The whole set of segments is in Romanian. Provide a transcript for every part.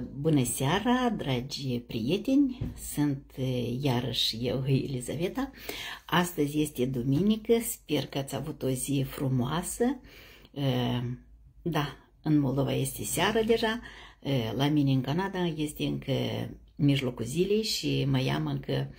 Bună seara, dragi prieteni! Sunt iarăși eu, Elizaveta. Astăzi este duminică, sper că ați avut o zi frumoasă. Da, în Moldova este seară deja, la mine în Canada este încă mijlocul zilei și mai am încă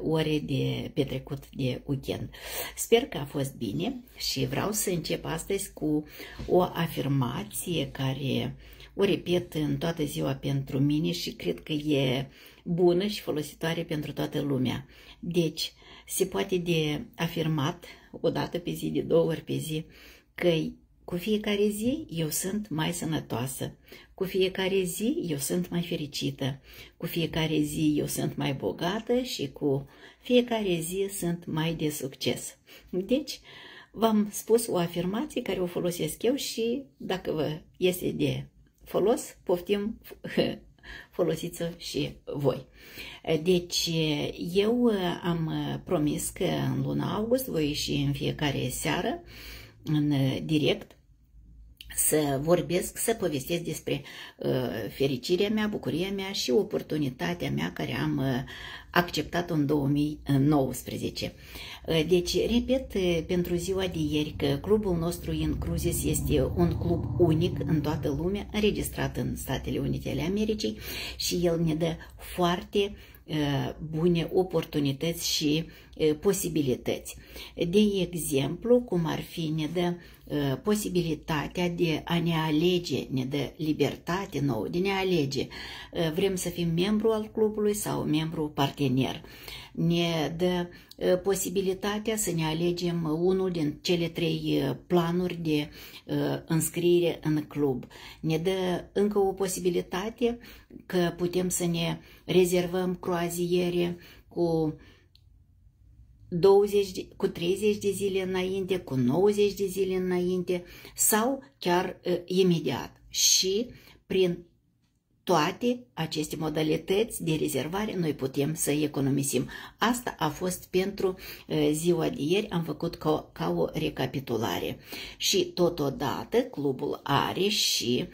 ore de petrecut de weekend. Sper că a fost bine și vreau să încep astăzi cu o afirmație care o repet în toată ziua pentru mine și cred că e bună și folositoare pentru toată lumea. Deci, se poate de afirmat o dată pe zi, de 2 ori pe zi, că cu fiecare zi eu sunt mai sănătoasă, cu fiecare zi eu sunt mai fericită, cu fiecare zi eu sunt mai bogată și cu fiecare zi sunt mai de succes. Deci, v-am spus o afirmație care o folosesc eu și dacă vă iese de folos, poftim, folosiți-o și voi. Deci, eu am promis că în luna august voi ieși în fiecare seară în direct să vorbesc, să povestesc despre fericirea mea, bucuria mea și oportunitatea mea care am acceptat-o în 2019. Deci, repet pentru ziua de ieri că clubul nostru In Cruises este un club unic în toată lumea, înregistrat în Statele Unite ale Americii și el ne dă foarte bune oportunități și posibilități. De exemplu, cum ar fi, ne dă posibilitatea de a ne alege, ne dă libertate nouă de ne alege. Vrem să fim membru al clubului sau membru partener. Ne dă posibilitatea să ne alegem unul din cele 3 planuri de înscriere în club. Ne dă încă o posibilitate că putem să ne rezervăm croaziere cu 30 de zile înainte, cu 90 de zile înainte sau chiar imediat. Și prin toate aceste modalități de rezervare noi putem să economisim. Asta a fost pentru ziua de ieri, am făcut ca o recapitulare. Și totodată clubul are și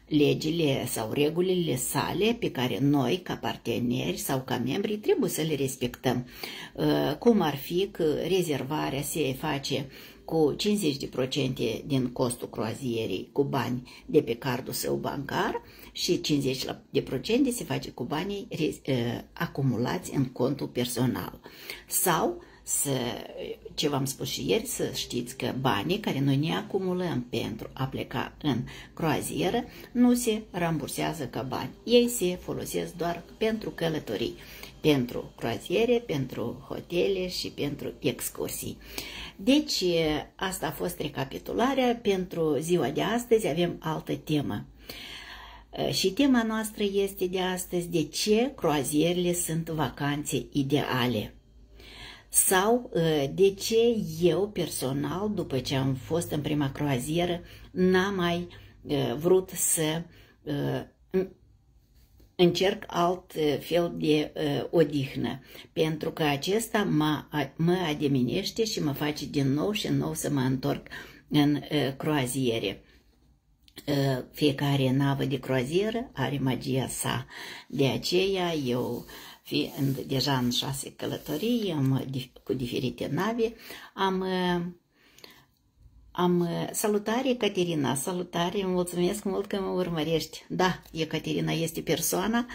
legile sau regulile sale pe care noi, ca parteneri sau ca membri, trebuie să le respectăm. Cum ar fi că rezervarea se face cu 50% din costul croazierii cu bani de pe cardul său bancar și 50% se face cu banii acumulați în contul personal. Sau, ce v-am spus și ieri, să știți că banii care noi ne acumulăm pentru a pleca în croazieră nu se rambursează ca bani. Ei se folosesc doar pentru călătorii, pentru croaziere, pentru hotele și pentru excursii. Deci, asta a fost recapitularea. Pentru ziua de astăzi avem altă temă. Și tema noastră este de astăzi: de ce croazierile sunt vacanțe ideale? Sau de ce eu personal, după ce am fost în prima croazieră, n-am mai vrut să încerc alt fel de odihnă, pentru că acesta mă ademinește și mă face din nou și nou să mă întorc în croaziere. Fiecare navă de croazieră are magia sa. De aceea eu, fiind deja în 6 călătorii cu diferite nave, salutare, Ecaterina, salutare, mulțumesc mult că mă urmărești. Da, Ecaterina este persoana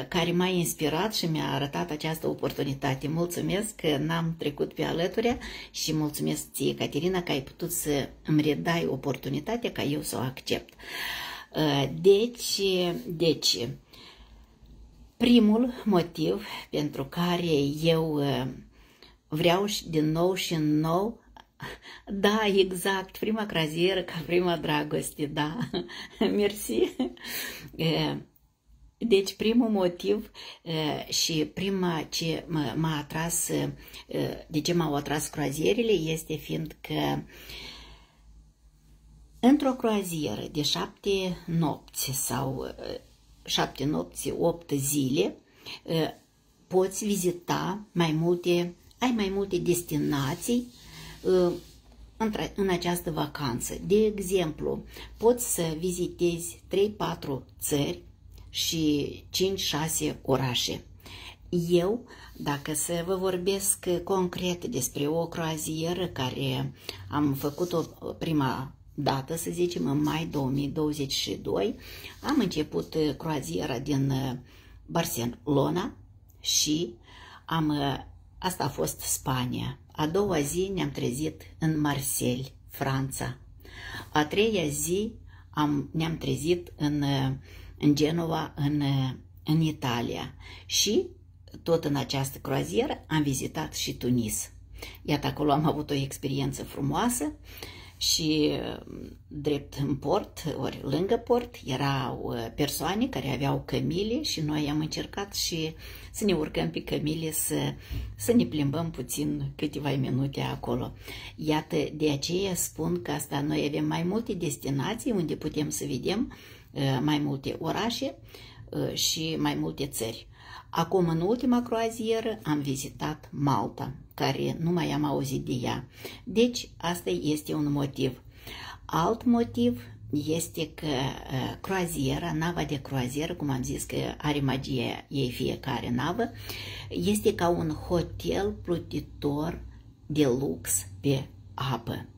care m-a inspirat și mi-a arătat această oportunitate. Mulțumesc că n-am trecut pe alături și mulțumesc ție, Ecaterina, că ai putut să îmi redai oportunitatea ca eu să o accept. Deci, primul motiv pentru care eu vreau din nou și în nou, da, exact, prima croazieră ca prima dragoste, da, mersi. Deci primul motiv și prima ce m-a atras, de ce m-au atras croazierile, este fiindcă într-o croazieră de 7 nopți sau 7 nopți, 8 zile, ai mai multe destinații în această vacanță. De exemplu, poți să vizitezi 3-4 țări și 5-6 orașe. Eu, dacă să vă vorbesc concret despre o croazieră care am făcut-o prima dată, să zicem, în mai 2022, am început croaziera din Barcelona și asta a fost Spania. A doua zi ne-am trezit în Marseille, Franța. A treia zi ne-am trezit în Genova, în Italia. Și tot în această croazieră am vizitat și Tunis. Iată, acolo am avut o experiență frumoasă și drept în port, ori lângă port, erau persoane care aveau cămile și noi am încercat și să ne urcăm pe cămile, să ne plimbăm puțin câteva minute acolo. Iată, de aceea spun că asta noi avem mai multe destinații unde putem să vedem mai multe orașe și mai multe țări. Acum, în ultima croazieră, am vizitat Malta, care nu mai am auzit de ea. Deci, asta este un motiv. Alt motiv este că croaziera, nava de croazieră, cum am zis că are magia ei fiecare navă, este ca un hotel plutitor de lux pe apă.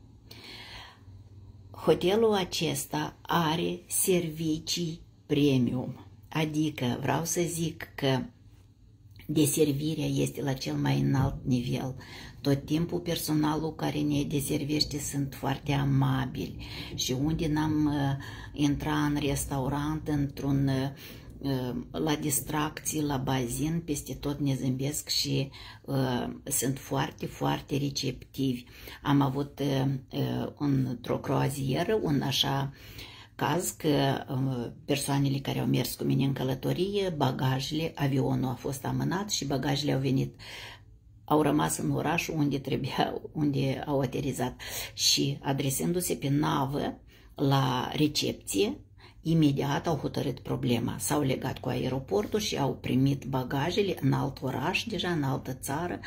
Hotelul acesta are servicii premium, adică vreau să zic că deservirea este la cel mai înalt nivel. Tot timpul personalul care ne deservește sunt foarte amabili și unde n-am intrat în restaurant, la distracții, la bazin, peste tot ne zâmbesc și sunt foarte, foarte receptivi. Am avut într-o croazieră un așa caz că persoanele care au mers cu mine în călătorie, bagajele, avionul a fost amânat și bagajele au rămas în orașul unde au aterizat. Și adresându-se pe navă la recepție, imediat au hotărât problema. S-au legat cu aeroportul și au primit bagajele în alt oraș, deja în altă țară,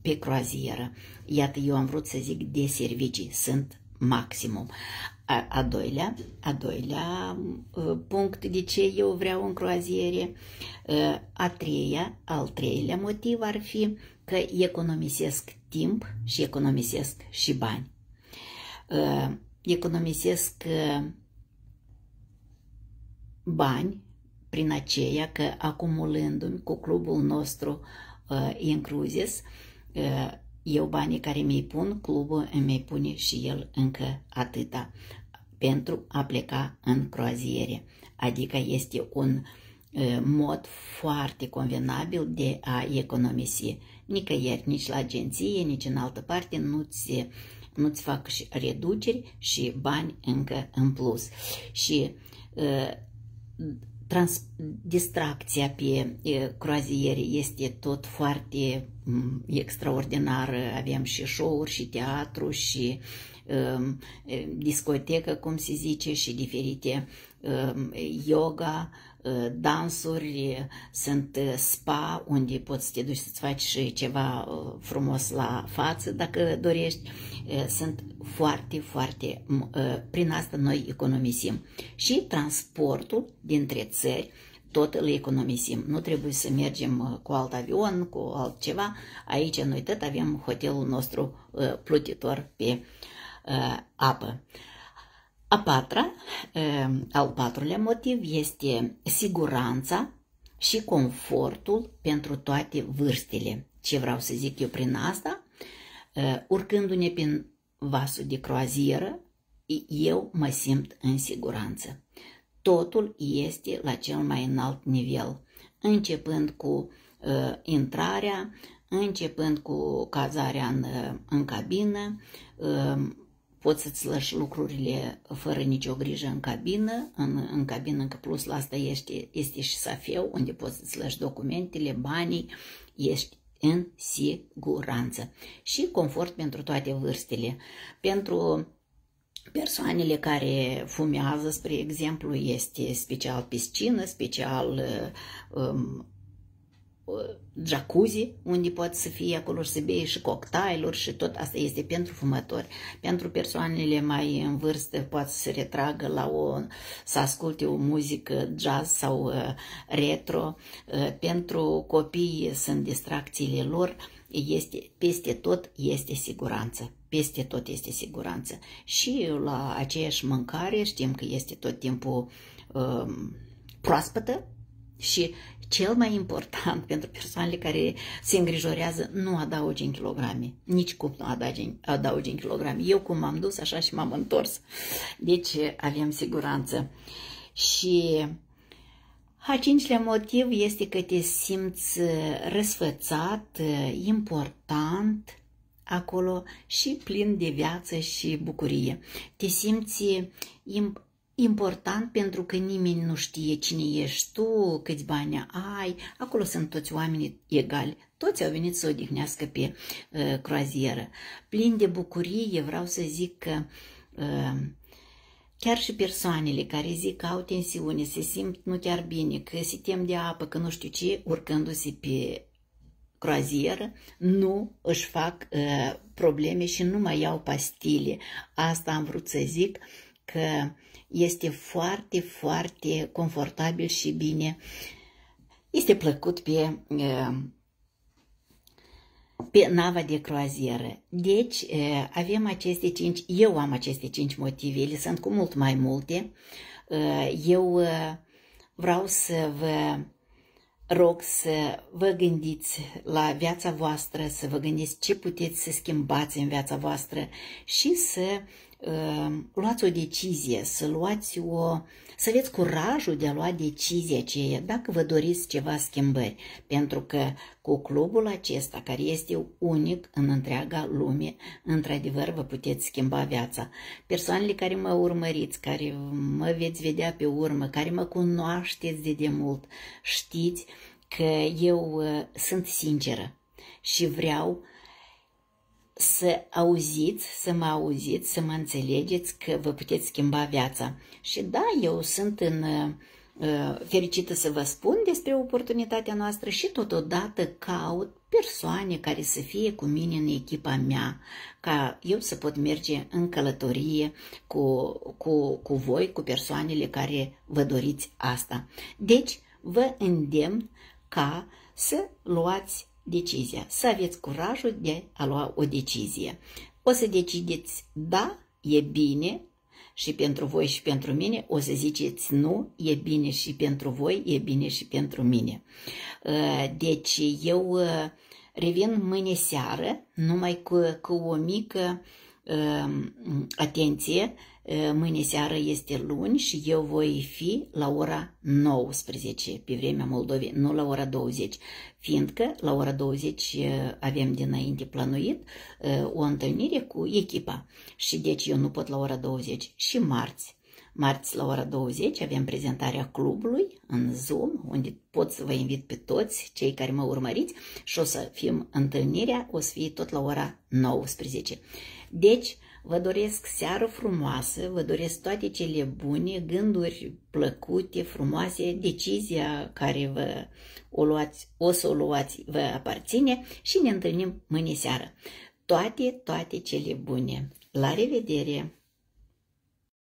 pe croazieră. Iată, eu am vrut să zic de servicii, sunt maximum. A doilea punct de ce eu vreau în croaziere, al treilea motiv ar fi că economisesc timp și economisesc și bani. Economisesc bani prin aceea că acumulându-mi cu clubul nostru Inclusis, eu banii care mi-i pun, clubul îmi pune și el încă atâta pentru a pleca în croaziere. Adică este un mod foarte convenabil de a economisi. Nicăieri, nici la agenție, nici în altă parte nu-ți fac reduceri și bani încă în plus. Și distracția pe croaziere este tot foarte extraordinară. Avem și show-uri și teatru și discotecă, cum se zice, și diferite yoga, dansuri, sunt spa unde poți să te duci să-ți faci și ceva frumos la față dacă dorești. Sunt foarte, foarte, prin asta noi economisim. Și transportul dintre țări tot îl economisim. Nu trebuie să mergem cu alt avion, cu altceva. Aici noi tot avem hotelul nostru plutitor pe apă. Al patrulea motiv este siguranța și confortul pentru toate vârstele. Ce vreau să zic eu prin asta? Urcându-ne prin vasul de croazieră, eu mă simt în siguranță. Totul este la cel mai înalt nivel, începând cu intrarea, începând cu cazarea în cabină, poți să-ți lăși lucrurile fără nicio grijă în cabină. În cabină, încă plus la asta, este și safeu, unde poți să-ți lăși documentele, banii, ești în siguranță. Și confort pentru toate vârstele. Pentru persoanele care fumează, spre exemplu, este special piscină, special jacuzzi, unde poate să fie acolo și să bei și cocktailuri și tot asta este pentru fumători. Pentru persoanele mai în vârstă poate să se retragă să asculte o muzică jazz sau retro. Pentru copii sunt distracțiile lor, peste tot este siguranță. Peste tot este siguranță. Și la aceeași mâncare știm că este tot timpul proaspătă și cel mai important pentru persoanele care se îngrijorează, nu adaugi în kilograme. Nici cum nu adaugi în kilograme. Eu cum m-am dus, așa și m-am întors. Deci avem siguranță. Și a cincilea motiv este că te simți răsfățat, important acolo și plin de viață și bucurie. Te simți important pentru că nimeni nu știe cine ești tu, câți bani ai, acolo sunt toți oamenii egali, toți au venit să odihnească pe croazieră. Plin de bucurie, vreau să zic că chiar și persoanele care zic că au tensiune, se simt nu chiar bine, că se tem de apă, că nu știu ce, urcându-se pe croazieră, nu își fac probleme și nu mai iau pastile. Asta am vrut să zic, că este foarte, foarte confortabil și bine. Este plăcut pe nava de croazieră. Deci, avem aceste 5, eu am aceste 5 motive, ele sunt cu mult mai multe. Eu vreau să vă rog să vă gândiți la viața voastră, să vă gândiți ce puteți să schimbați în viața voastră și să luați o decizie, să aveți curajul de a lua decizia aceea dacă vă doriți ceva schimbări, pentru că cu clubul acesta, care este unic în întreaga lume, într-adevăr vă puteți schimba viața. Persoanele care mă urmăriți, care mă veți vedea pe urmă, care mă cunoașteți de demult, știți că eu sunt sinceră și vreau să mă auziți, să mă înțelegeți că vă puteți schimba viața. Și da, eu sunt fericită să vă spun despre oportunitatea noastră și totodată caut persoane care să fie cu mine în echipa mea, ca eu să pot merge în călătorie cu voi, cu persoanele care vă doriți asta. Deci, vă îndemn ca să luați decizia, să aveți curajul de a lua o decizie. O să decideți da, e bine și pentru voi și pentru mine, o să ziceți nu, e bine și pentru voi, e bine și pentru mine. Deci eu revin mâine seară, numai cu o mică atenție. Mâine seară este luni și eu voi fi la ora 19 pe vremea Moldovei, nu la ora 20, fiindcă la ora 20 avem dinainte planuit o întâlnire cu echipa și deci eu nu pot la ora 20 și marți la ora 20 avem prezentarea clubului în Zoom, unde pot să vă invit pe toți cei care mă urmăriți și o să fim întâlnirea, o să fie tot la ora 19. Deci, vă doresc seară frumoasă, vă doresc toate cele bune, gânduri plăcute, frumoase, decizia care o să o luați vă aparține și ne întâlnim mâine seară. Toate cele bune. La revedere!